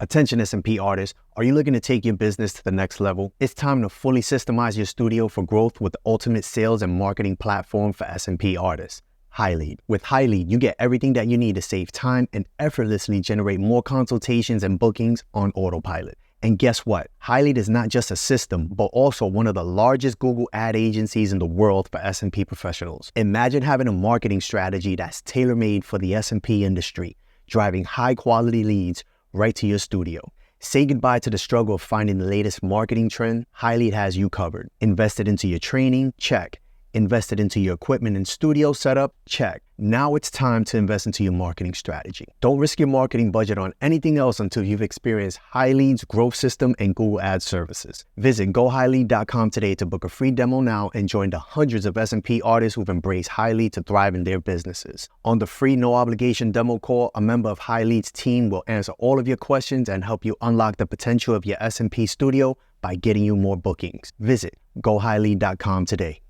Attention SMP artists, are you looking to take your business to the next level? It's time to fully systemize your studio for growth with the ultimate sales and marketing platform for SMP artists, HighLead. With HighLead, you get everything that you need to save time and effortlessly generate more consultations and bookings on autopilot. And guess what? HighLead is not just a system, but also one of the largest Google ad agencies in the world for SMP professionals. Imagine having a marketing strategy that's tailor-made for the SMP industry, driving high-quality leads right to your studio. Say goodbye to the struggle of finding the latest marketing trend. HighLead has you covered. Invested into your training? Check. Invested into your equipment and studio setup? Check. Now it's time to invest into your marketing strategy. Don't risk your marketing budget on anything else until you've experienced HighLead's growth system and Google Ads services. Visit GoHighLead.com today to book a free demo now and join the hundreds of SMP artists who've embraced HighLead to thrive in their businesses. On the free no-obligation demo call, a member of HighLead's team will answer all of your questions and help you unlock the potential of your SMP studio by getting you more bookings. Visit GoHighLead.com today.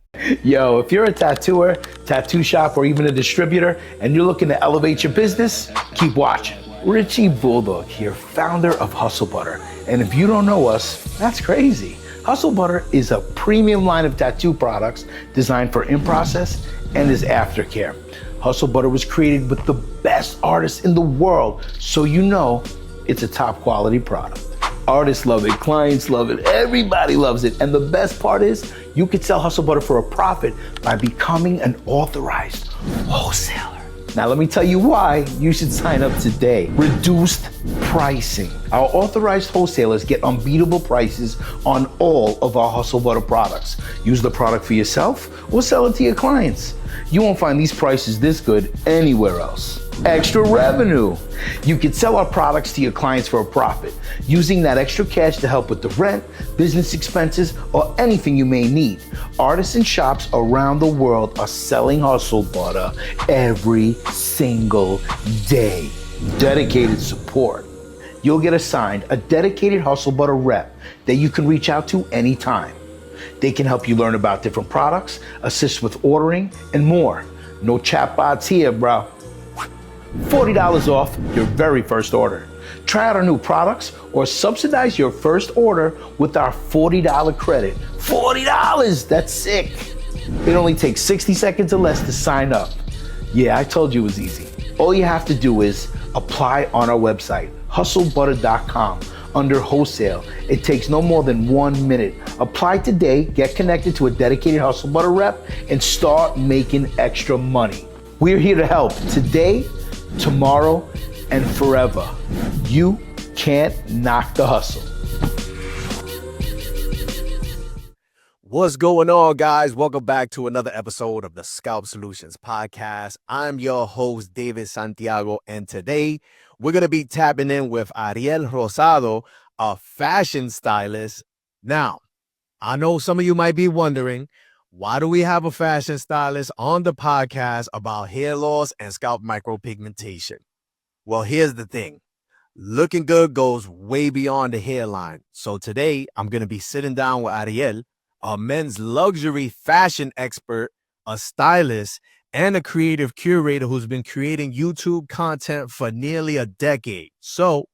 Yo, if you're a tattooer, tattoo shop, or even a distributor, and you're looking to elevate your business, keep watching. Richie Bulldog here, founder of Hustle Butter. And if you don't know us, that's crazy. Hustle Butter is a premium line of tattoo products designed for in-process and is aftercare. Hustle Butter was created with the best artists in the world, so you know it's a top quality product. Artists love it, clients love it, everybody loves it. And the best part is you could sell Hustle Butter for a profit by becoming an authorized wholesaler. Now let me tell you why you should sign up today. Reduced pricing. Our authorized wholesalers get unbeatable prices on all of our Hustle Butter products. Use the product for yourself or sell it to your clients. You won't find these prices this good anywhere else. Extra revenue. You can sell our products to your clients for a profit, using that extra cash to help with the rent, business expenses, or anything you may need. Artists and shops around the world are selling Hustle Butter every single day. Dedicated support. You'll get assigned a dedicated Hustle Butter rep that you can reach out to anytime. They can help you learn about different products, assist with ordering, and more. No chatbots here, bro. $40 off your very first order. Try out our new products or subsidize your first order with our $40 credit. $40, that's sick. It only takes 60 seconds or less to sign up. Yeah, I told you it was easy. All you have to do is apply on our website, hustlebutter.com, under wholesale. It takes no more than 1 minute. Apply today, get connected to a dedicated Hustle Butter rep, and start making extra money. We're here to help today, tomorrow, and forever. You can't knock the hustle. What's going on, guys? Welcome back to another episode of the Scalp Solutions Podcast. I'm your host, David Santiago, and today we're going to be tapping in with Ariel Rosado, a fashion stylist. Now, I know some of you might be wondering, why do we have a fashion stylist on the podcast about hair loss and scalp micropigmentation? Well, here's the thing. Looking good goes way beyond the hairline. So today, I'm going to be sitting down with Ariel, a men's luxury fashion expert, a stylist, and a creative curator who's been creating YouTube content for nearly a decade. So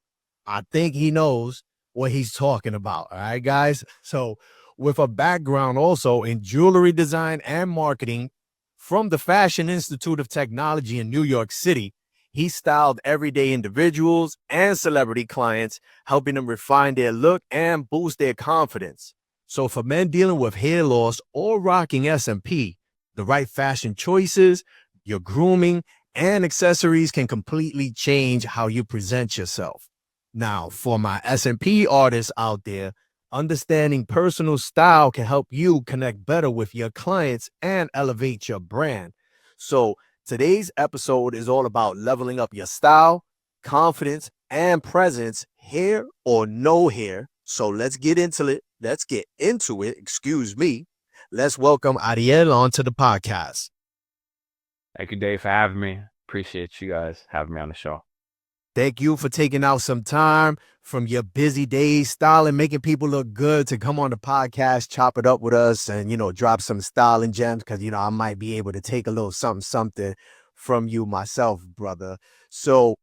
I think he knows what he's talking about. All right, guys? So with a background also in jewelry design and marketing from the Fashion Institute of Technology in New York City, he styled everyday individuals and celebrity clients, helping them refine their look and boost their confidence. So for men dealing with hair loss or rocking SMP, the right fashion choices, your grooming, and accessories can completely change how you present yourself. Now, for my SMP artists out there, understanding personal style can help you connect better with your clients and elevate your brand. So today's episode is all about leveling up your style, confidence, and presence, hair or no hair. So let's get into it. Excuse me. Let's welcome Ariel onto the podcast. Thank you, Dave, for having me. Appreciate you guys having me on the show. Thank you for taking out some time from your busy days, styling, making people look good to come on the podcast, chop it up with us, and, drop some styling gems because, I might be able to take a little something from you myself, brother. So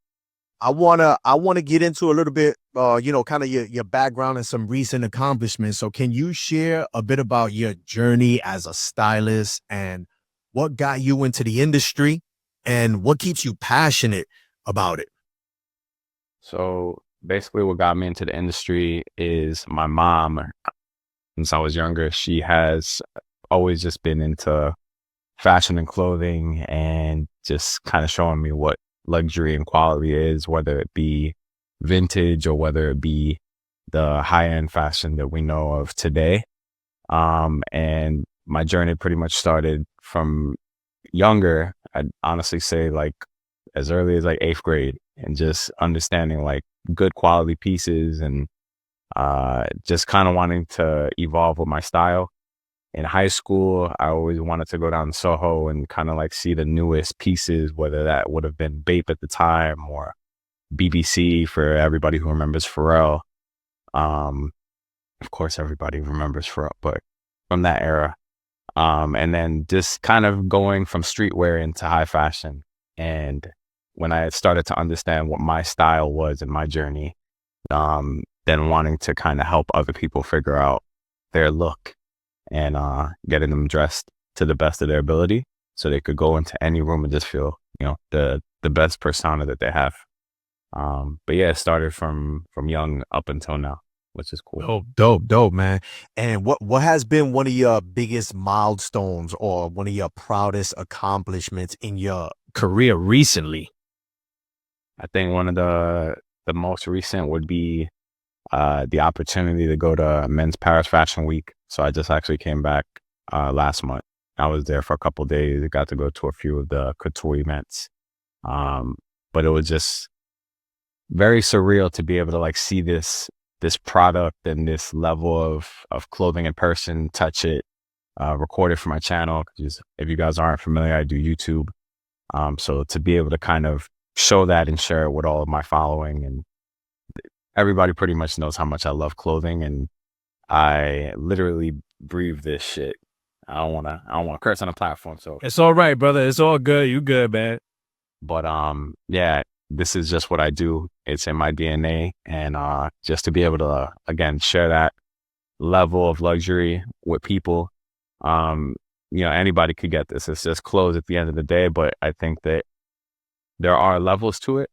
I wanna get into a little bit, kind of your background and some recent accomplishments. So, can you share a bit about your journey as a stylist and what got you into the industry and what keeps you passionate about it? So basically, what got me into the industry is my mom. Since I was younger, she has always just been into fashion and clothing and just kind of showing me what luxury and quality is, whether it be vintage or whether it be the high-end fashion that we know of today. And my journey pretty much started from younger. I'd honestly say like as early as like 8th grade, and just understanding like good quality pieces and just kind of wanting to evolve with my style. In high school, I always wanted to go down to Soho and kind of like see the newest pieces, whether that would have been Bape at the time or BBC for everybody who remembers Pharrell. Of course, everybody remembers Pharrell, but from that era. And then just kind of going from streetwear into high fashion. And when I started to understand what my style was in my journey, then wanting to kind of help other people figure out their look and getting them dressed to the best of their ability so they could go into any room and just feel, the best persona that they have. But yeah, it started from young up until now, which is cool. Dope, man. And what has been one of your biggest milestones or one of your proudest accomplishments in your career recently? I think one of the most recent would be the opportunity to go to Men's Paris Fashion Week. So I just actually came back last month. I was there for a couple of days. I got to go to a few of the couture events. But it was just very surreal to be able to like see this product and this level of clothing in person, touch it, record it for my channel. Because if you guys aren't familiar, I do YouTube. So to be able to kind of show that and share it with all of my following, and everybody pretty much knows how much I love clothing, and I literally breathe this shit. I don't wanna curse on a platform, so It's all right, brother. It's all good. You good, man. but yeah, this is just what I do. It's in my DNA, and just to be able to again share that level of luxury with people. Anybody could get this. It's just clothes at the end of the day, but I think that there are levels to it.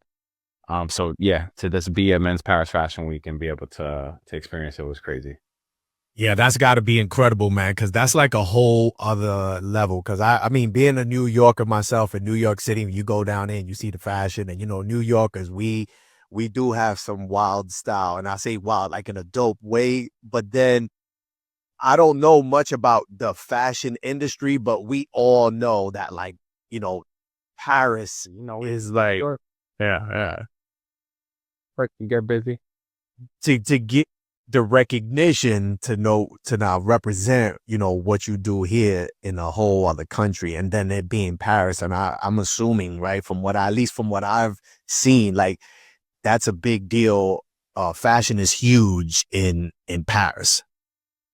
So yeah, to just be at Men's Paris Fashion Week and be able to experience it was crazy. Yeah, that's got to be incredible, man, because that's like a whole other level. Because I mean, being a New Yorker myself in New York City, you go down there and you see the fashion, and New Yorkers, we do have some wild style, and I say wild like in a dope way. But then I don't know much about the fashion industry, but we all know that like Paris, is like Yeah. Work, you get busy. to get the recognition to now represent, what you do here in a whole other country, and then it being Paris. And I'm assuming, right, at least from what I've seen, like that's a big deal. Fashion is huge in Paris.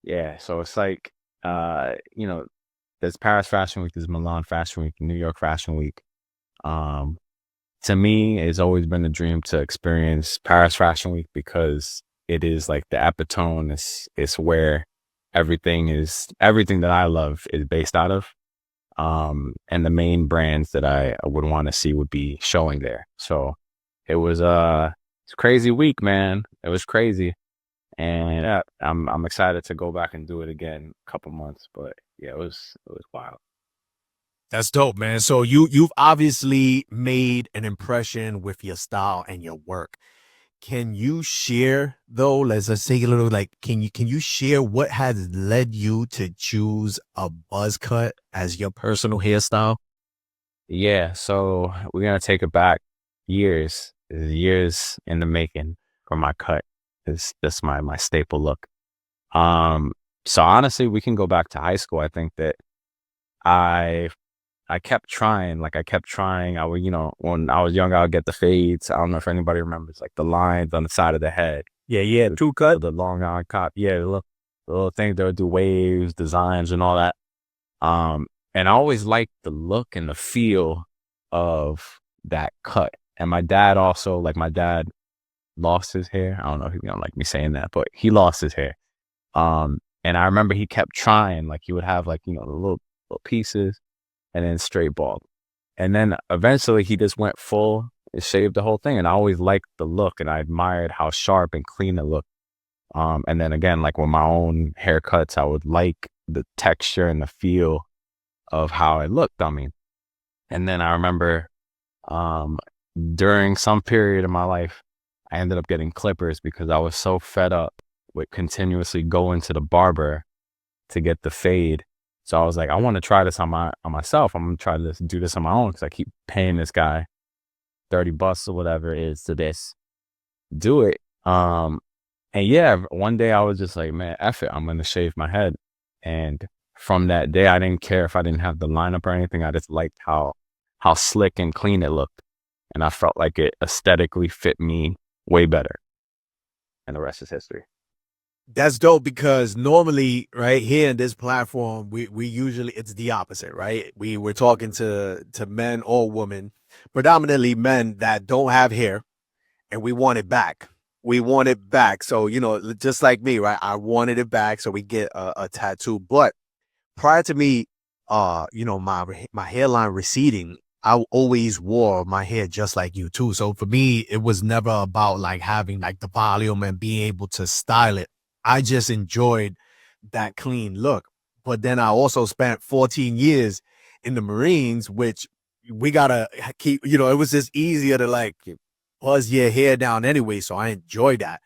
Yeah, so it's like there's Paris Fashion Week, there's Milan Fashion Week, New York Fashion Week. To me, it's always been a dream to experience Paris Fashion Week because it is like the epitome. It's where everything that I love is based out of. And the main brands that I would want to see would be showing there. So it was a crazy week, man. It was crazy. And yeah, I'm excited to go back and do it again in a couple months. But yeah, it was wild. That's dope, man. So you've obviously made an impression with your style and your work. Can you share though? Let's just say a little like, can you share what has led you to choose a buzz cut as your personal hairstyle? Yeah, so we're gonna take it back years in the making for my cut. That's my staple look. So honestly, we can go back to high school. I think that I kept trying. I would, when I was young, I would get the fades. I don't know if anybody remembers, like the lines on the side of the head. Yeah, true cut. The long eye cop. Yeah, the little things that would do waves, designs, and all that. And I always liked the look and the feel of that cut. And my dad also, like my dad lost his hair. I don't know if you don't like me saying that, but he lost his hair. And I remember he kept trying, like he would have like, the little pieces and then straight bald. And then eventually he just went full and shaved the whole thing. And I always liked the look and I admired how sharp and clean it looked. And then again, like with my own haircuts, I would like the texture and the feel of how it looked on me. And then I remember during some period of my life, I ended up getting clippers because I was so fed up with continuously going to the barber to get the fade. So I was like, I want to try this on myself. I'm going to try to do this on my own because I keep paying this guy $30 or whatever it is to do it. And yeah, one day I was just like, man, F it, I'm going to shave my head. And from that day, I didn't care if I didn't have the lineup or anything. I just liked how slick and clean it looked. And I felt like it aesthetically fit me way better. And the rest is history. That's dope because normally, right here in this platform, we usually, it's the opposite, right? We're talking to men or women, predominantly men that don't have hair, and we want it back. We want it back. So, just like me, right? I wanted it back, so we get a tattoo. But prior to me, my hairline receding, I always wore my hair just like you too. So for me, it was never about like having like the volume and being able to style it. I just enjoyed that clean look. But then I also spent 14 years in the Marines, which we gotta keep, it was just easier to like buzz your hair down anyway. So I enjoy that.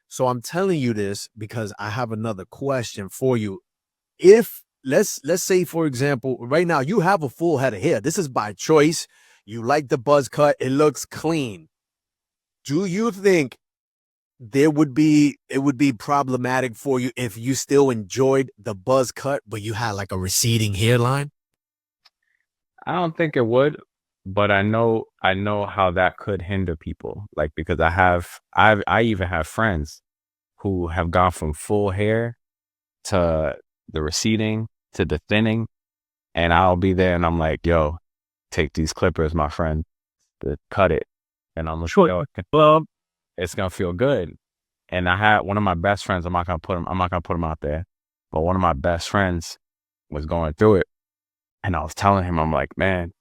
So I'm telling you this because I have another question for you. If let's say, for example, right now you have a full head of hair. This is by choice. You like the buzz cut. It looks clean. Do you think it would be problematic for you if you still enjoyed the buzz cut, but you had like a receding hairline? I don't think it would, but I know how that could hinder people. Like, because I even have friends who have gone from full hair to the receding to the thinning, and I'll be there and I'm like, yo, take these clippers, my friend, to cut it. And I'm like, yo, it's gonna feel good. And I had one of my best friends, I'm not gonna put him out there, but one of my best friends was going through it. And I was telling him, I'm like, man,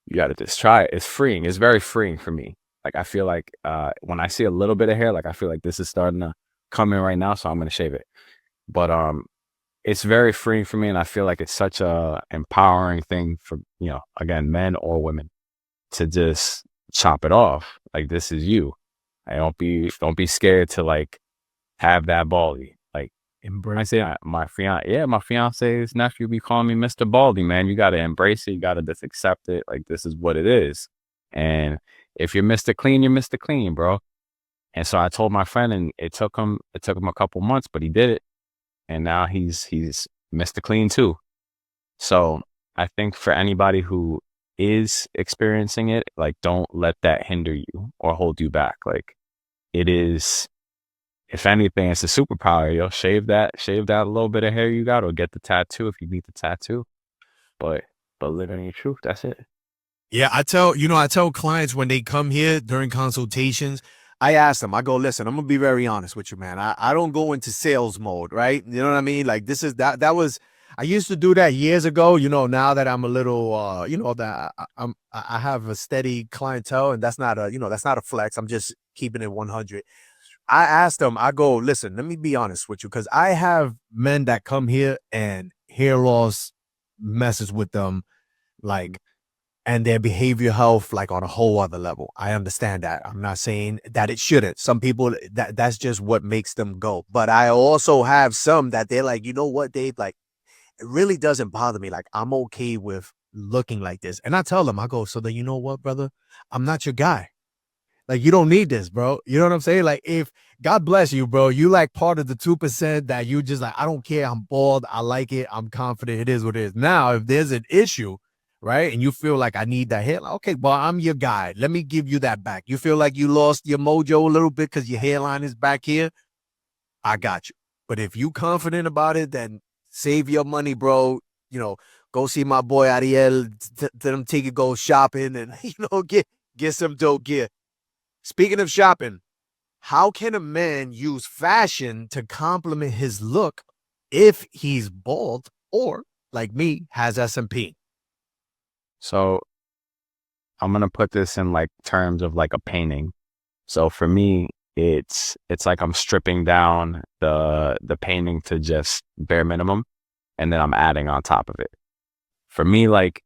you gotta just try it. It's freeing. It's very freeing for me. Like, I feel like when I see a little bit of hair, like I feel like this is starting to come in right now, so I'm gonna shave it. But it's very freeing for me, and I feel like it's such a empowering thing for, again, men or women, to just chop it off. Like, this is you. I don't be scared to like have that baldy. Like, embrace it. My fiance's nephew be calling me Mr. Baldy, man. You gotta embrace it. You gotta just accept it. Like, this is what it is. And if you're Mr. Clean, you're Mr. Clean, bro. And so I told my friend, and it took him a couple months, but he did it. And now he's Mr. Clean too. So I think for anybody who is experiencing it, like, don't let that hinder you or hold you back. Like, it is, if anything, it's a superpower. Yo, shave that little bit of hair you got, or get the tattoo if you need the tattoo. But living your truth, that's it. Yeah, I tell clients when they come here during consultations, I ask them, I go, listen, I'm gonna be very honest with you, man. I don't go into sales mode, right? You know what I mean? Like, this is that was, I used to do that years ago. Now that I'm a little, that I have a steady clientele, and that's not a flex. I'm just keeping it 100. I asked them, I go, listen, let me be honest with you, because I have men that come here and hair loss messes with them, like, and their behavioral health, like, on a whole other level. I understand that. I'm not saying that it shouldn't. Some people, that's just what makes them go. But I also have some that they're like, you know what, Dave, like, it really doesn't bother me. Like, I'm okay with looking like this. And I tell them, I go, so then, you know what, brother, I'm not your guy. Like, you don't need this, bro. You know what I'm saying? Like, if God bless you, bro, you like part of the 2% that you just like, I don't care. I'm bald. I like it. I'm confident. It is what it is. Now, if there's an issue, right, and you feel like I need that hair, like, okay, well, I'm your guy. Let me give you that back. You feel like you lost your mojo a little bit because your hairline is back here, I got you. But if you confident about it, then save your money, bro. Go see my boy Ariel. Let him take you, go shopping, and get some dope gear. Speaking of shopping, how can a man use fashion to complement his look if he's bald or, like me, has SMP? So I'm gonna put this in like terms of like a painting. So for me, it's like I'm stripping down the painting to just bare minimum, and then I'm adding on top of it. For me, like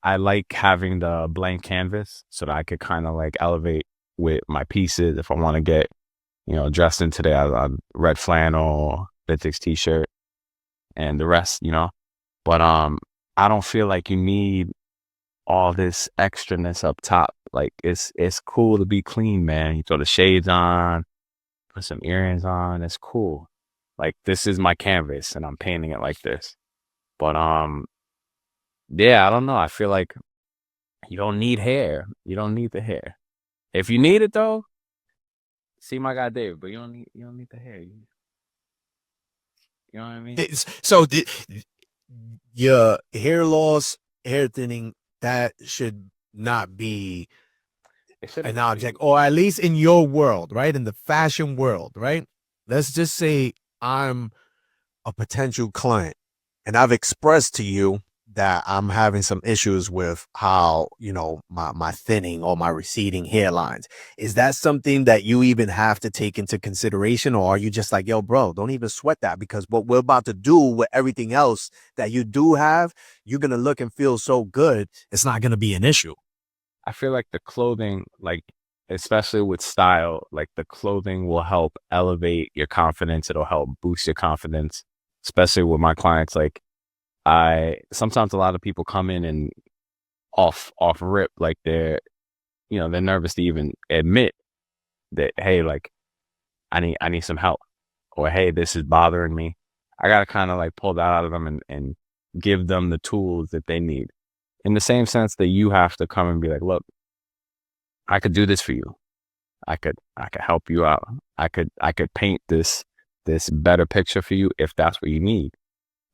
I like having the blank canvas so that I could kind of like elevate with my pieces. If I want to get, dressed in today, I red flannel, Vintage t-shirt, and the rest, But I don't feel like you need all this extraness up top. Like it's cool to be clean, man. You throw the shades on, put some earrings on. It's cool. Like this is my canvas, and I'm painting it like this. But yeah, I don't know. I feel like you don't need hair. You don't need the hair. If you need it though, see my guy Dave. But you don't need the hair. You know what I mean? So your hair loss, hair thinning, that should not be an object, or at least in your world, right? In the fashion world, right? Let's just say I'm a potential client and I've expressed to you that I'm having some issues with how, my thinning or my receding hairlines. Is that something that you even have to take into consideration? Or are you just like, yo, bro, don't even sweat that, because what we're about to do with everything else that you do have, you're going to look and feel so good. It's not going to be an issue. I feel like the clothing, like, especially with style, like the clothing will help elevate your confidence. It'll help boost your confidence, especially with my clients. Like sometimes a lot of people come in and off rip, like they're nervous to even admit that, hey, like I need some help, or hey, this is bothering me. I got to kind of like pull that out of them and give them the tools that they need. In the same sense that you have to come and be like, look, I could do this for you. I could help you out. I could paint this better picture for you if that's what you need.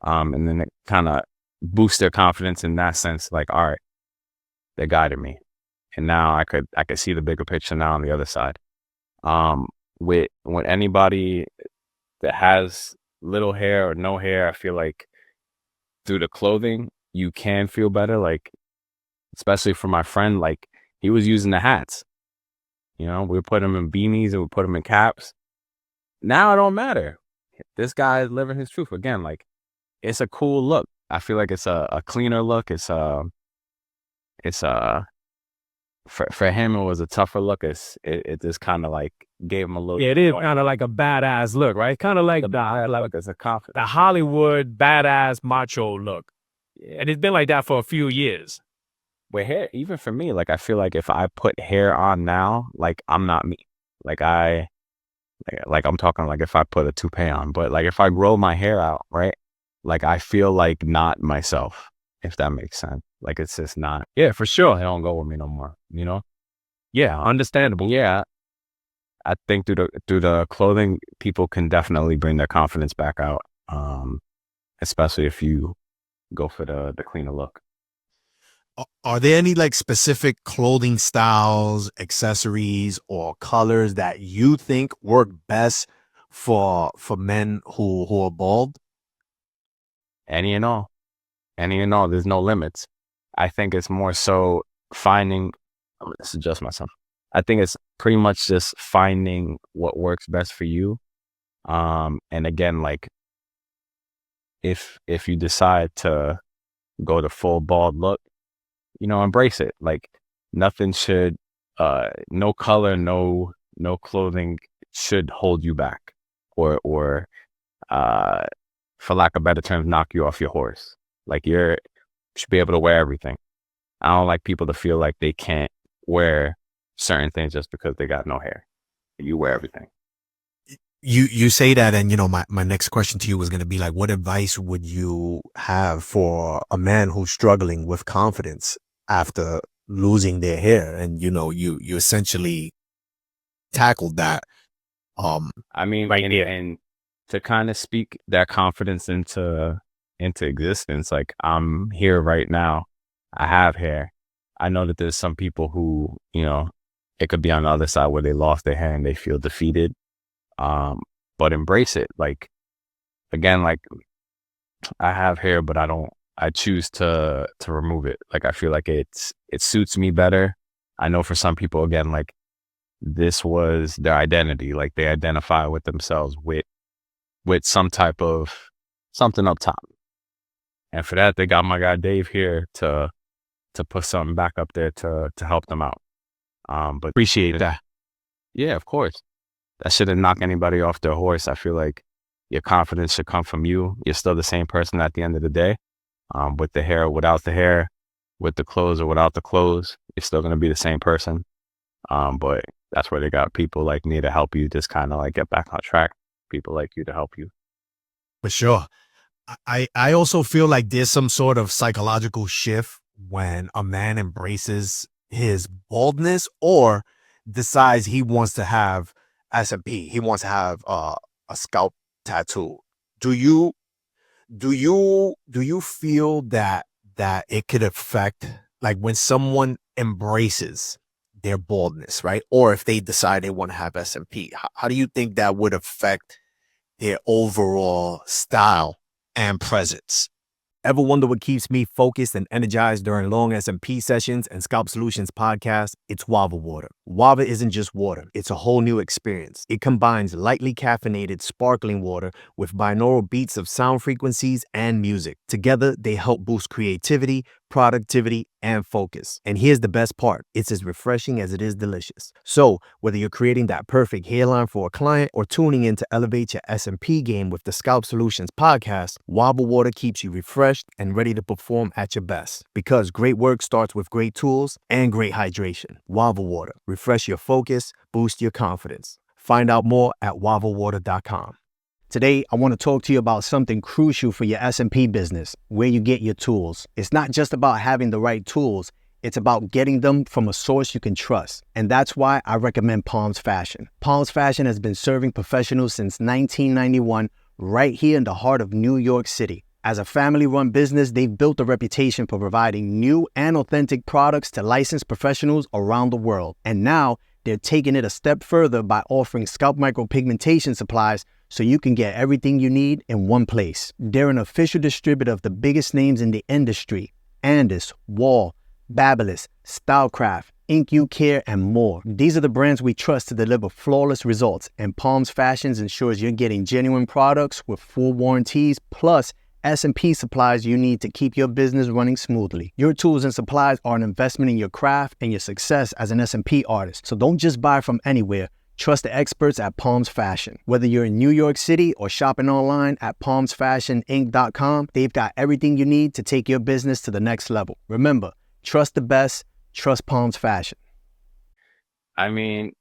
And then it kind of boosts their confidence in that sense. Like, all right, they guided me, and now I could see the bigger picture now on the other side. With anybody that has little hair or no hair, I feel like through the clothing you can feel better. Like, especially for my friend, like he was using the hats. We put him in beanies and we put him in caps. Now it don't matter. This guy is living his truth again. Like, it's a cool look. I feel like it's a cleaner look. It's for him, it was a tougher look. It just kind of like gave him a little. Yeah, it is kind of like a badass look, right? Kind of like it's a confidence. the Hollywood badass macho look. Yeah. And it's been like that for a few years. With hair, even for me, like I feel like if I put hair on now, like I'm not me. Like I'm talking like if I put a toupee on, but like if I grow my hair out, right? Like I feel like not myself, if that makes sense. Like it's just not. Yeah, for sure. It don't go with me no more. Yeah, understandable. Yeah, I think through the clothing, people can definitely bring their confidence back out. Especially if you go for the cleaner look. Are there any like specific clothing styles, accessories, or colors that you think work best for men who are bald? Any and all. There's no limits. I think it's more so finding. I'm gonna adjust myself. I think it's pretty much just finding what works best for you. And again, like if you decide to go the full bald look, embrace it. Like nothing should, no color, no clothing should hold you back, or for lack of better terms, knock you off your horse. Like you should be able to wear everything. I don't like people to feel like they can't wear certain things just because they got no hair. You wear everything. You say that, and my next question to you was going to be like, what advice would you have for a man who's struggling with confidence after losing their hair? And you essentially tackled that. I mean, right here, and to kind of speak that confidence into existence. Like I'm here right now. I have hair. I know that there's some people who it could be on the other side where they lost their hair and they feel defeated. But embrace it. Like, again, like I have hair, but I choose to remove it. Like, I feel like it suits me better. I know for some people, again, like this was their identity. Like they identify with themselves with some type of something up top. And for that, they got my guy Dave here to put something back up there to help them out. But appreciate that. Yeah, of course. That shouldn't knock anybody off their horse. I feel like your confidence should come from you. You're still the same person at the end of the day. With the hair or without the hair, with the clothes or without the clothes, you're still going to be the same person. But that's where they got people like me to help you just kind of like get back on track. People like you to help you. For sure. I also feel like there's some sort of psychological shift when a man embraces his baldness or decides he wants to have SMP. He wants to have a scalp tattoo. Do you feel that it could affect, like, when someone embraces their baldness, right? Or if they decide they want to have SMP, how do you think that would affect their overall style and presence? Ever wonder what keeps me focused and energized during long SMP sessions and Scalp Solutions podcast? It's Wava water. Wava isn't just water. It's a whole new experience. It combines lightly caffeinated sparkling water with binaural beats of sound frequencies and music. Together, they help boost creativity, productivity, and focus. And here's the best part. It's as refreshing as it is delicious. So whether you're creating that perfect hairline for a client or tuning in to elevate your SMP game with the Scalp Solutions podcast, Wava water keeps you refreshed and ready to perform at your best. Because great work starts with great tools and great hydration. Wava water. Refresh your focus, boost your confidence. Find out more at wavawater.com. Today, I want to talk to you about something crucial for your SMP business, where you get your tools. It's not just about having the right tools, it's about getting them from a source you can trust. And that's why I recommend Palms Fashion. Palms Fashion has been serving professionals since 1991, right here in the heart of New York City. As a family-run business, they've built a reputation for providing new and authentic products to licensed professionals around the world. And now, they're taking it a step further by offering scalp micropigmentation supplies so you can get everything you need in one place. They're an official distributor of the biggest names in the industry: Andis, Wall, Babyliss, Stylecraft, Ink You Care, and more. These are the brands we trust to deliver flawless results, and Palms Fashions ensures you're getting genuine products with full warranties, plus S&P supplies you need to keep your business running smoothly. Your tools and supplies are an investment in your craft and your success as an S&P artist. So don't just buy from anywhere. Trust the experts at Palms Fashion. Whether you're in New York City or shopping online at palmsfashioninc.com, they've got everything you need to take your business to the next level. Remember, trust the best, trust Palms Fashion. I mean,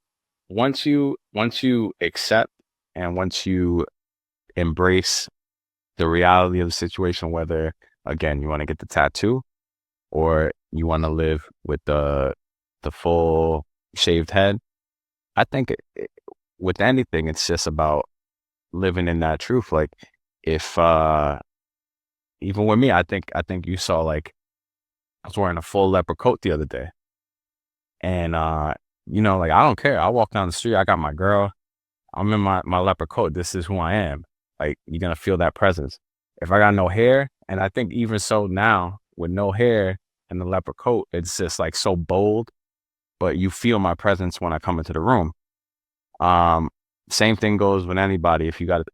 once you accept and once you embrace the reality of the situation, whether, again, you want to get the tattoo or you want to live with the full shaved head, I think with anything, it's just about living in that truth. Like, if even with me, I think you saw, like, I was wearing a full leopard coat the other day, and like, I don't care. I walk down the street, I got my girl, I'm in my leopard coat. This is who I am. Like, you're gonna feel that presence. If I got no hair, and I think even so now with no hair and the leopard coat, it's just like so bold, but you feel my presence when I come into the room. Same thing goes with anybody. If you got,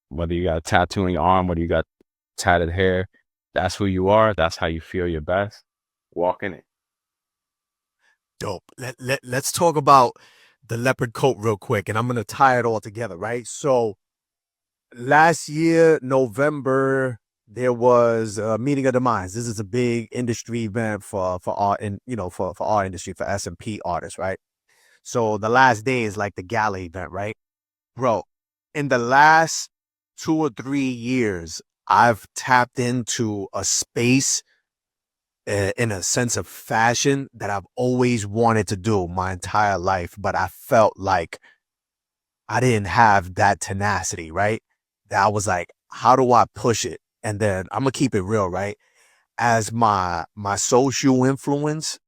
whether you got a tattoo on your arm, whether you got tatted hair, that's who you are. That's how you feel your best. Walk in it. Dope. Let's talk about the leopard coat real quick, and I'm going to tie it all together, right? So last year, November, there was a meeting of the minds. This is a big industry event for art, and for our industry, for S&P artists, right? So the last day is like the gala event, right? Bro, in the last 2 or 3 years, I've tapped into a space in a sense of fashion that I've always wanted to do my entire life, but I felt like I didn't have that tenacity, right? That I was like, how do I push it? And then I'm gonna keep it real, right? As my social influence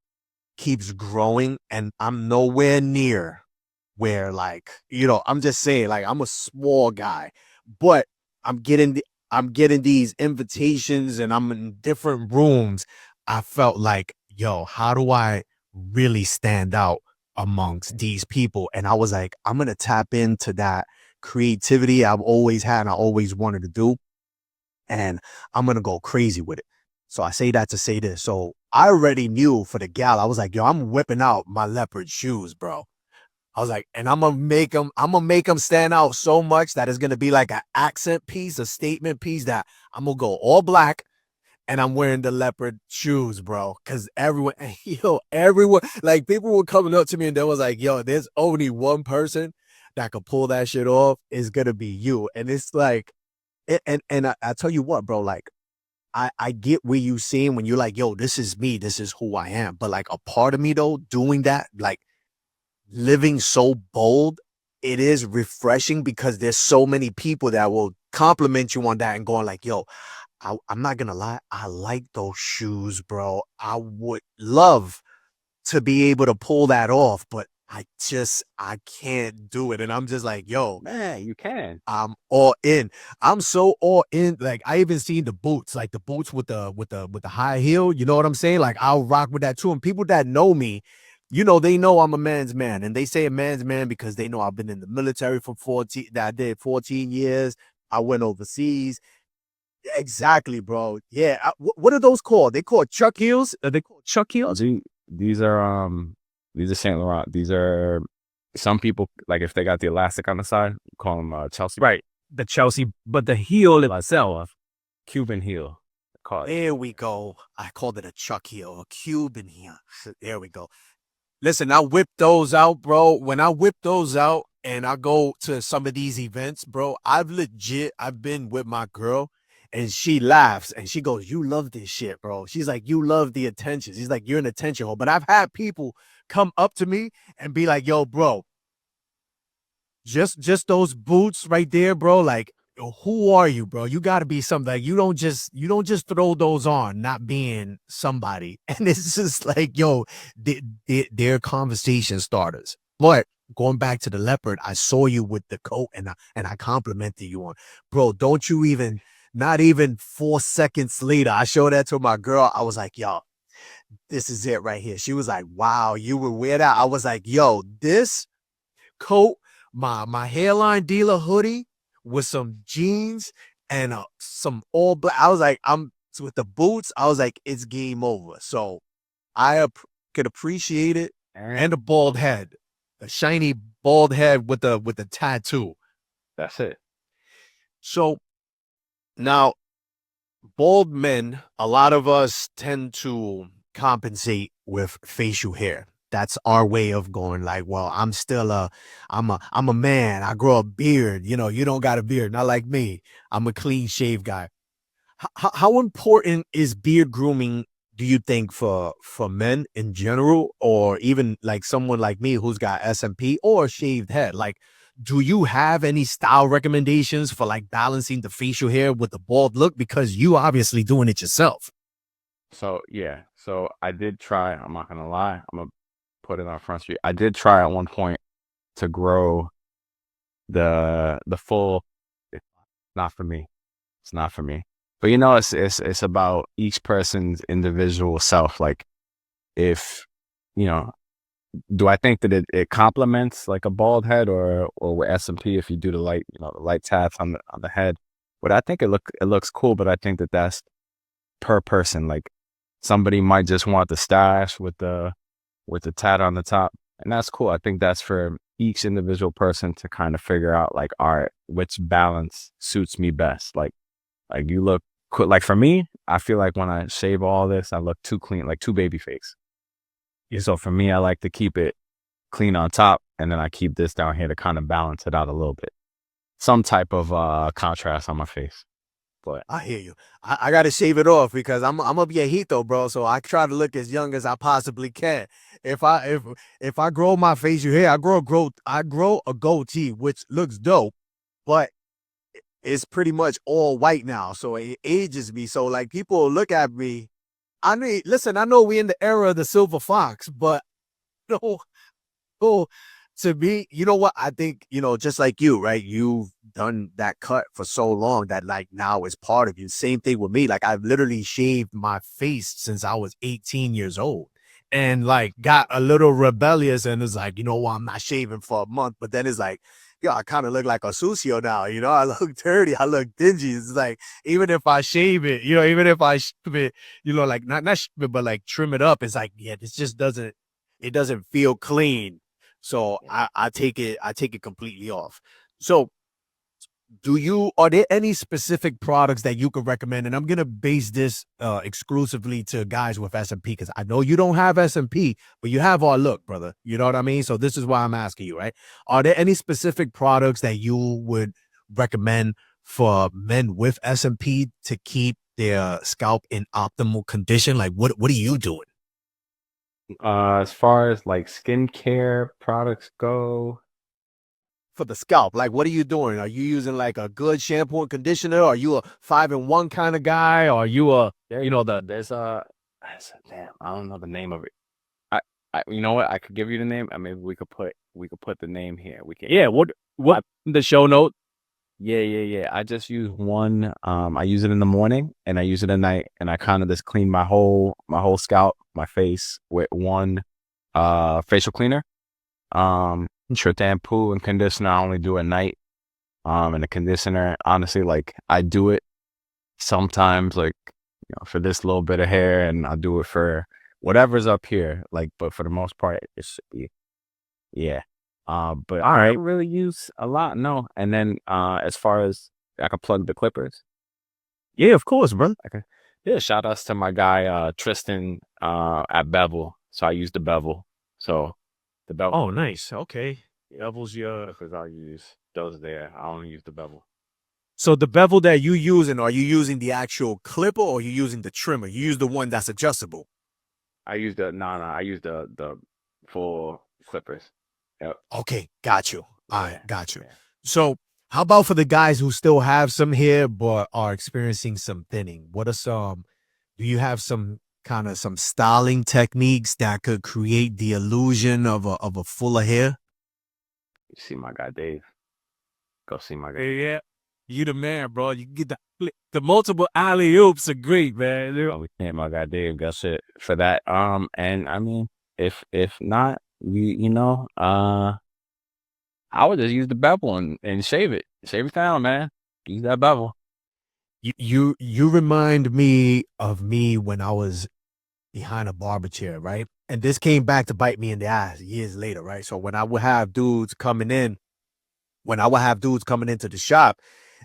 keeps growing, and I'm nowhere near where, like, I'm just saying, like, I'm a small guy, but I'm getting these invitations and I'm in different rooms. I felt like, yo, how do I really stand out amongst these people? And I was like, I'm gonna tap into that creativity I've always had and I always wanted to do, and I'm gonna go crazy with it. So I say that to say this. So I already knew for the gal, I was like, yo, I'm whipping out my leopard shoes, bro. I was like, and I'm gonna make them stand out so much that it's gonna be like an accent piece, a statement piece, that I'm gonna go all black and I'm wearing the leopard shoes, bro. Cause everyone, like, people were coming up to me and they was like, yo, there's only one person that could pull that shit off. It's gonna be you. And it's like, I tell you what, bro, like, I get where you seeing when you're like, yo, this is me, this is who I am. But like, a part of me though, doing that, like, living so bold, it is refreshing because there's so many people that will compliment you on that and going like, yo, I'm not gonna lie, I like those shoes, bro. I would love to be able to pull that off, but I can't do it. And I'm just like, yo, Man, you can. I'm all in. I'm so all in. Like, I even seen the boots, like the boots with the high heel. You know what I'm saying? Like, I'll rock with that too. And people that know me, they know I'm a man's man. And they say a man's man because they know I've been in the military for 14 years. I went overseas. Exactly, bro. Yeah. What are those called? They called Chuck heels? Are they called Chuck heels? These are Saint Laurent. These are, some people, like, if they got the elastic on the side, call them Chelsea. Right. The Chelsea, but the heel itself. Cuban heel. Call it. There we go. I called it a Chuck heel, a Cuban heel. There we go. Listen, I whip those out, bro. When I whip those out and I go to some of these events, bro, I've been with my girl and she laughs and she goes, you love this shit, bro. She's like, you love the attention. She's like, you're an attention whore. But I've had people come up to me and be like, yo, bro, just those boots right there, bro. Like, who are you, bro? You got to be something. Like, you don't just throw those on not being somebody. And it's just like, yo, they're conversation starters. But going back to the leopard, I saw you with the coat and I complimented you on, bro. Don't you even, not even 4 seconds later, I showed that to my girl. I was like, yo, this is it right here. She was like, wow, you would wear that? I was like, yo, this coat, my hairline dealer hoodie with some jeans and some all black. I was like, with the boots. I was like, it's game over. So I could appreciate it. And the bald head, a shiny bald head with the tattoo. That's it. So now, bald men, a lot of us tend to compensate with facial hair. That's our way of going like, well, I'm a man. I grow a beard. You don't got a beard. Not like me. I'm a clean shave guy. How important is beard grooming, do you think, for men in general, or even like someone like me who's got SMP or shaved head? Like, do you have any style recommendations for like balancing the facial hair with the bald look? Because you obviously doing it yourself. So, yeah. So I did try, I'm not going to lie. I'm going to put it on Front Street. I did try at one point to grow the full. It's not for me. It's not for me. But it's about each person's individual self. Like, if, do I think that it complements like a bald head or with SMP if you do the light tats on the head? But I think it looks cool. But I think that's per person. Like, somebody might just want the stash with the tat on the top, and that's cool. I think that's for each individual person to kind of figure out, like, all right, which balance suits me best. Like you look cool. Like, for me, I feel like when I shave all this, I look too clean, like too baby face. So for me, I like to keep it clean on top, and then I keep this down here to kind of balance it out a little bit. Some type of contrast on my face. But I hear you. I got to shave it off because I'm a viejito, bro. So I try to look as young as I possibly can. If I grow my facial hair, I grow a goatee, which looks dope, but it's pretty much all white now. So it ages me. So like, people look at me I mean, listen, I know we in the era of the silver fox, but no, no, to me, you know what? I think, just like you, right? You've done that cut for so long that like now it's part of you. Same thing with me. Like I've literally shaved my face since I was 18 years old and like got a little rebellious and it's like, you know what? I'm not shaving for a month, but then it's like, yo, I kind of look like a sucio now. I look dirty. I look dingy. It's like, even if I shave it, even if I shave it, like not shave it, but like trim it up, it's like, yeah, this just it doesn't feel clean. So I take it completely off. So are there any specific products that you could recommend? And I'm going to base this exclusively to guys with SMP because I know you don't have SMP, but you have our look, brother. You know what I mean? So this is why I'm asking you, right? Are there any specific products that you would recommend for men with SMP to keep their scalp in optimal condition? Like what are you doing? As far as like skincare products go, For the scalp, like what are you doing? Are you using like a good shampoo and conditioner? Are you a 5-in-1 kind of guy? Or are you there's damn, I don't know the name of it. You know what? I could give you the name. Maybe we could put the name here. We can. Yeah, what the show note? Yeah. I just use one. I use it in the morning and I use it at night, and I kind of just clean my whole scalp, my face with one facial cleaner. Shampoo and conditioner I only do at night. And the conditioner, honestly, like I do it sometimes, like for this little bit of hair, and I'll do it for whatever's up here. Like, but for the most part, it should be, yeah. But All right. I don't really use a lot, no. And then as far as I can plug the clippers, Yeah, of course, brother. yeah. Shout outs to my guy Tristan at Bevel. So I use the Bevel. So the Bevel. Oh, nice. Okay. Bevel's your. Because I'll use those there. I only use the Bevel. So the bevel that you using, are you using the actual clipper or are you using the trimmer? You use the one that's adjustable. I use I use the full clippers. Yep. Okay, got you. All right, got you. Yeah. So how about for the guys who still have some hair but are experiencing some thinning? Do you have some styling techniques that could create the illusion of a fuller hair? You see my guy Dave. Go see my guy. Yeah, you the man, bro. You get the multiple alley oops are great, man. We can't my guy Dave got shit for that. And I mean, if not, I would just use the bevel and shave it down, man. Use that bevel. You remind me of me when I was behind a barber chair, right? And this came back to bite me in the ass years later, right? So when I would have dudes coming into the shop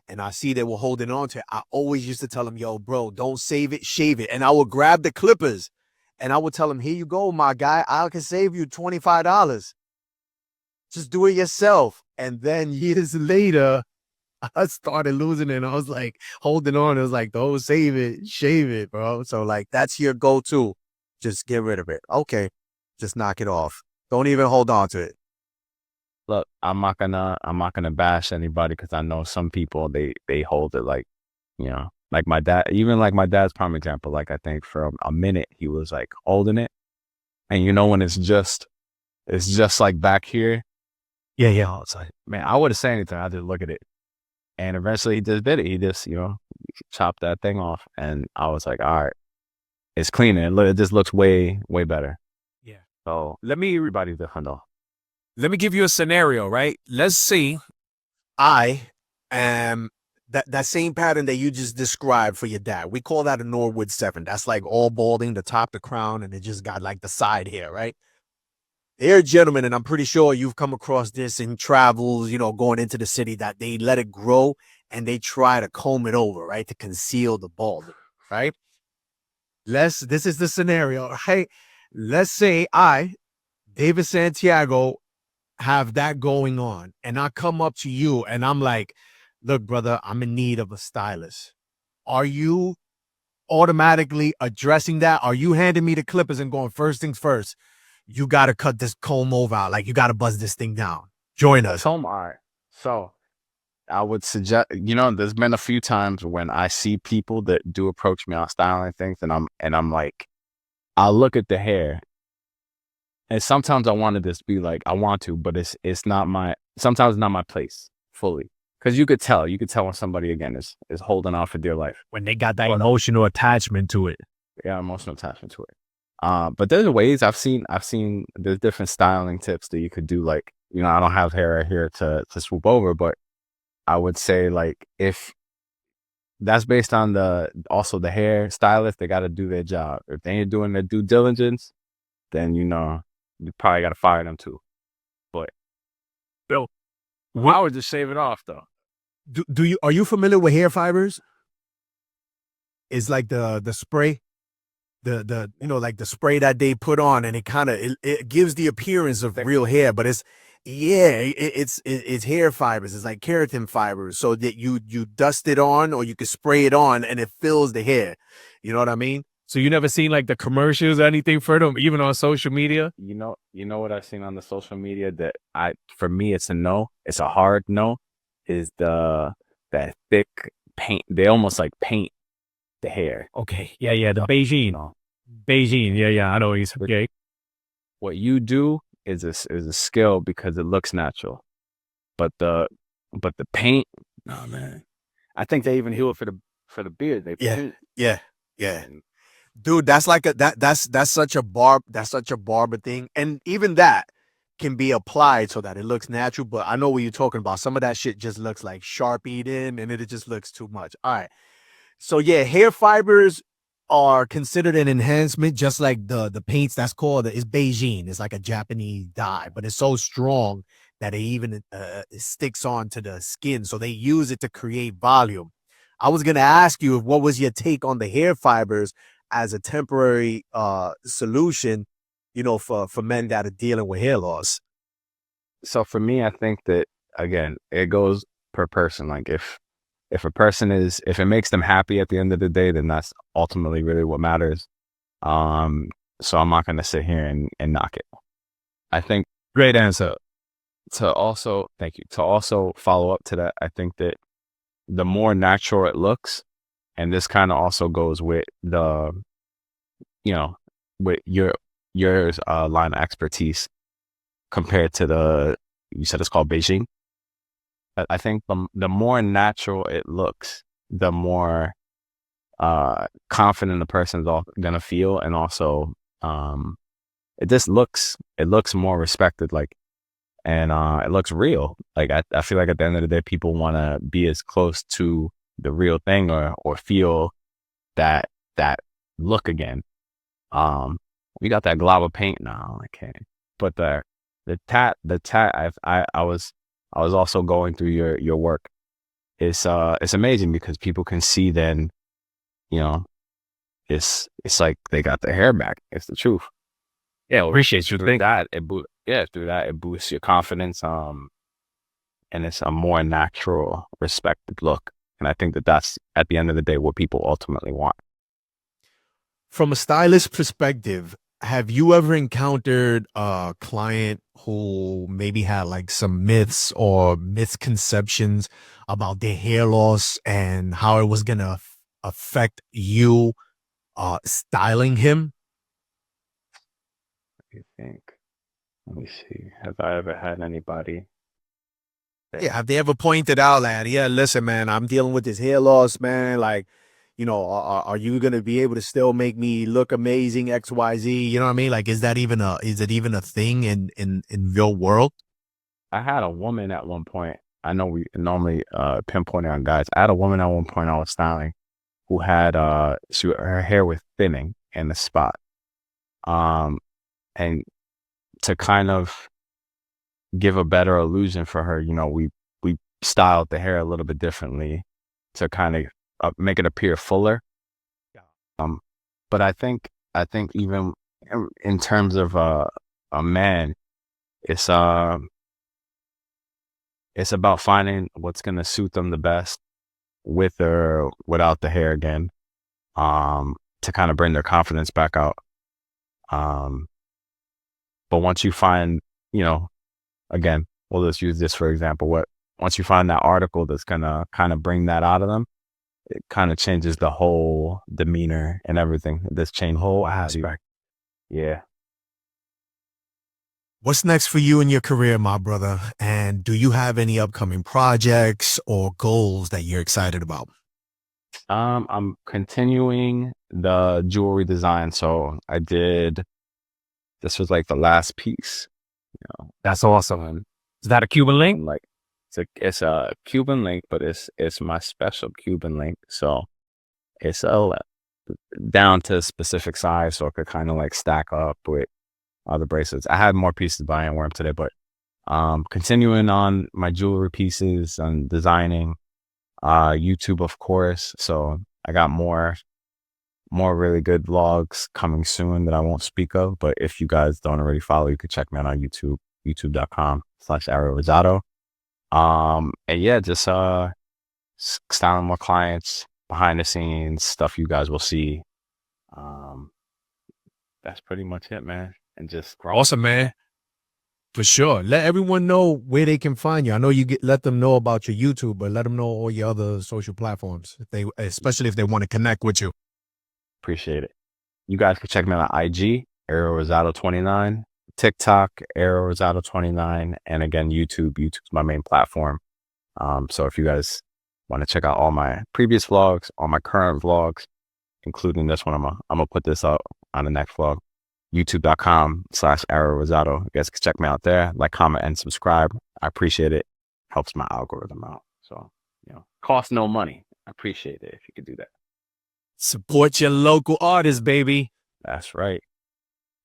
and I see they were holding on to it, I always used to tell them, yo, bro, don't save it, shave it. And I would grab the clippers and I would tell them, here you go, my guy. I can save you $25. Just do it yourself. And then years later, I started losing it. And I was like holding on. It was like, don't save it, shave it, bro. So like, that's your go-to. Just get rid of it. Okay. Just knock it off. Don't even hold on to it. Look, I'm not gonna bash anybody because I know some people they hold it like, like my dad. Even like my dad's prime example. Like I think for a minute he was like holding it, and when it's just like back here. Yeah. It's like, man, I wouldn't say anything. I just look at it, and eventually he just did it. He just chopped that thing off, and I was like, all right, it's cleaner. It just looks way better. Yeah. So everybody different though. Let me give you a scenario, right? Let's see. I am that same pattern that you just described for your dad. We call that a Norwood 7. That's like all balding, the top, the crown, and it just got like the side hair, right? They're gentlemen, and I'm pretty sure you've come across this in travels, going into the city, that they let it grow and they try to comb it over, right? To conceal the balding, right? This is the scenario, right? Let's say I, David Santiago, have that going on and I come up to you and I'm like, look, brother, I'm in need of a stylist. Are you automatically addressing that? Are you handing me the clippers and going, first things first, you got to cut this comb over out. Like you got to buzz this thing down. Join us. All right. So I would suggest, there's been a few times when I see people that do approach me on styling things, and I'm like, I'll look at the hair, and sometimes I want to just be like, I want to, but it's not sometimes it's not my place fully. Because you could tell when somebody again is holding on for dear life. When they got that emotional attachment to it. Yeah, emotional attachment to it. But there's ways I've seen there's different styling tips that you could do. Like, I don't have hair right here to swoop over, but I would say, like, if that's based on also the hair stylist, they got to do their job. If they ain't doing their due diligence, then you probably got to fire them too. But I would just shave it off though. Are you familiar with hair fibers? It's like the spray, like the spray that they put on, and it gives the appearance of real hair, but it's hair fibers. It's like keratin fibers, so that you dust it on, or you can spray it on, and it fills the hair. You know what I mean? So you never seen like the commercials or anything for them, even on social media? You know what I've seen on the social media that for me, it's a no. It's a hard no. Is that thick paint? They almost like paint the hair. Okay. Yeah. The Beijing. Beijing. Yeah. I know he's okay. What you do is a skill because it looks natural, but the paint. Oh man, I think they even heal it for the beard. They paint. Yeah. Dude, that's such a barber thing, and even that can be applied so that it looks natural. But I know what you're talking about. Some of that shit just looks like Sharpied in, and it just looks too much. All right, so yeah, hair fibers are considered an enhancement, just like the paints. That's called it's Beijing. It's like a Japanese dye, but it's so strong that it even it sticks onto the skin. So they use it to create volume. I was gonna ask you, what was your take on the hair fibers as a temporary solution, for men that are dealing with hair loss? So for me, I think that, again, it goes per person. Like if a person if it makes them happy at the end of the day, then that's ultimately really what matters. So I'm not going to sit here and knock it. I think Great answer. Thank you. To also follow up to that, I think that the more natural it looks, and this kind of also goes with with your line of expertise compared to you said it's called Beijing. I think the more natural it looks, the more confident the person's going to feel. And also, it looks more respected, and it looks real. Like, I feel like at the end of the day, people want to be as close to the real thing or feel that look again. We got that glob of paint now. Okay. But the tat, I was also going through your work. It's amazing because people can see then, it's like they got their hair back. It's the truth. Yeah, appreciate you. Through that, it boosts your confidence. And it's a more natural, respected look. And I think that's, at the end of the day, what people ultimately want. From a stylist perspective, have you ever encountered a client who maybe had like some myths or misconceptions about their hair loss and how it was going to affect you styling him? What do you think? Let me see. Have I ever had anybody? Yeah, have they ever pointed out that, yeah, listen, man, I'm dealing with this hair loss, man. Like, are you going to be able to still make me look amazing, X, Y, Z? You know what I mean? Like, is it even a thing in your world? I had a woman at one point. I know we normally pinpoint on guys. I had a woman at one point I was styling who had her hair was thinning in the spot. And to kind of give a better illusion for her, we styled the hair a little bit differently to kind of make it appear fuller. But I think even in terms of a man, it's about finding what's going to suit them the best, with or without the hair again, to kind of bring their confidence back out. But once you find, again, we'll just use this for example. once you find that article that's gonna kind of bring that out of them, it kind of changes the whole demeanor and everything. This change Whole aspect. Yeah. What's next for you in your career, my brother? And do you have any upcoming projects or goals that you're excited about? I'm continuing the jewelry design. So this was like the last piece. That's awesome. Is that a Cuban link? Like it's a Cuban link, but it's my special Cuban link. So it's down to a specific size, so it could kind of like stack up with other bracelets. I had more pieces, but I didn't wear them today. But continuing on my jewelry pieces and designing, YouTube, of course. So I got more really good vlogs coming soon that I won't speak of. But if you guys don't already follow, you can check me out on YouTube, youtube.com/Ariel Rosado. And yeah, just styling more clients, behind the scenes stuff you guys will see. That's pretty much it, man. And just Awesome, man. For sure. Let everyone know where they can find you. I know let them know about your YouTube, but let them know all your other social platforms, especially if they want to connect with you. appreciate it. You guys can check me out on IG, Ariel Rosado 29, TikTok, Ariel Rosado 29, and again, YouTube's my main platform. So if you guys want to check out all my previous vlogs, all my current vlogs, including this one, I'm gonna put this up on the next vlog. youtube.com/Ariel Rosado. You guys can check me out there. Like, comment, and subscribe. I appreciate it. Helps my algorithm out. So, costs no money. I appreciate it if you could do that. Support your local artists, baby. That's right.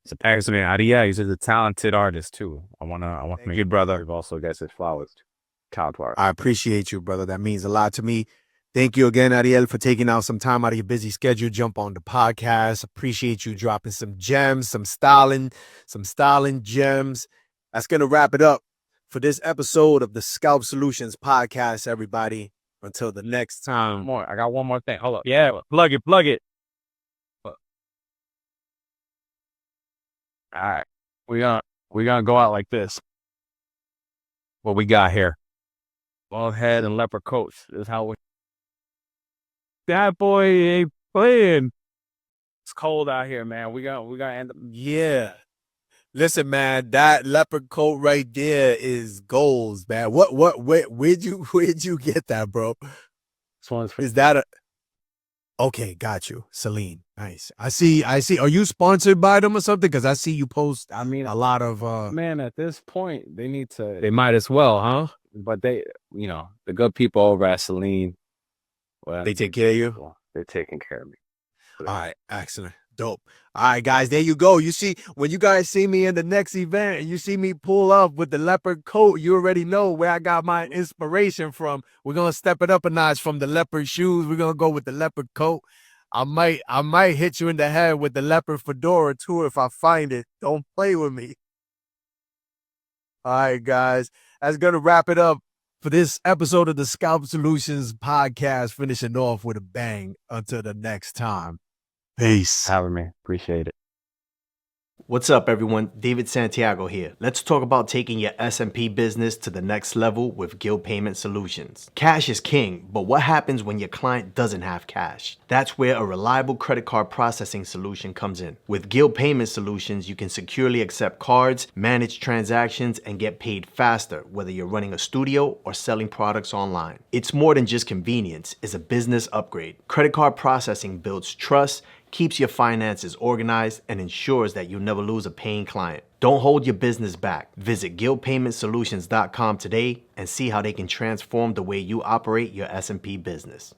So, actually, Ariel, he's a talented artist too. I want to make good brother. We've also got his flowers. I appreciate you, brother. That means a lot to me. Thank you again, Ariel, for taking out some time out of your busy schedule. Jump on the podcast. Appreciate you dropping some gems, some styling gems. That's going to wrap it up for this episode of the Scalp Solutions Podcast, everybody. Until the next time. I got one more thing. Hold up. Yeah, plug it. All right. We're gonna go out like this. What we got here? Bald head and leopard coats. This is how we. That boy ain't playing. It's cold out here, man. We gotta end up. Yeah. Listen, man, that leopard coat right there is goals, man. Where'd you get that, bro? This one's for Is that okay, got you. Celine. Nice. I see. Are you sponsored by them or something? Because I see you post, a lot of man, at this point, they need to. They might as well, huh? But they, the good people over at Celine, well, they take care of you? They're taking care of me. All right, excellent. Dope. All right, guys, there you go. You see, when you guys see me in the next event and you see me pull up with the leopard coat, you already know where I got my inspiration from. We're going to step it up a notch from the leopard shoes. We're going to go with the leopard coat. I might hit you in the head with the leopard fedora too if I find it. Don't play with me. All right, guys, that's going to wrap it up for this episode of the Scalp Solutions Podcast, finishing off with a bang. Until the next time. Peace. Having me. Appreciate it. What's up, everyone? David Santiago here. Let's talk about taking your SMP business to the next level with Guild Payment Solutions. Cash is king, but what happens when your client doesn't have cash? That's where a reliable credit card processing solution comes in. With Guild Payment Solutions, you can securely accept cards, manage transactions, and get paid faster, whether you're running a studio or selling products online. It's more than just convenience, it's a business upgrade. Credit card processing builds trust, keeps your finances organized, and ensures that you'll never lose a paying client. Don't hold your business back. Visit guildpaymentsolutions.com today and see how they can transform the way you operate your SMP business.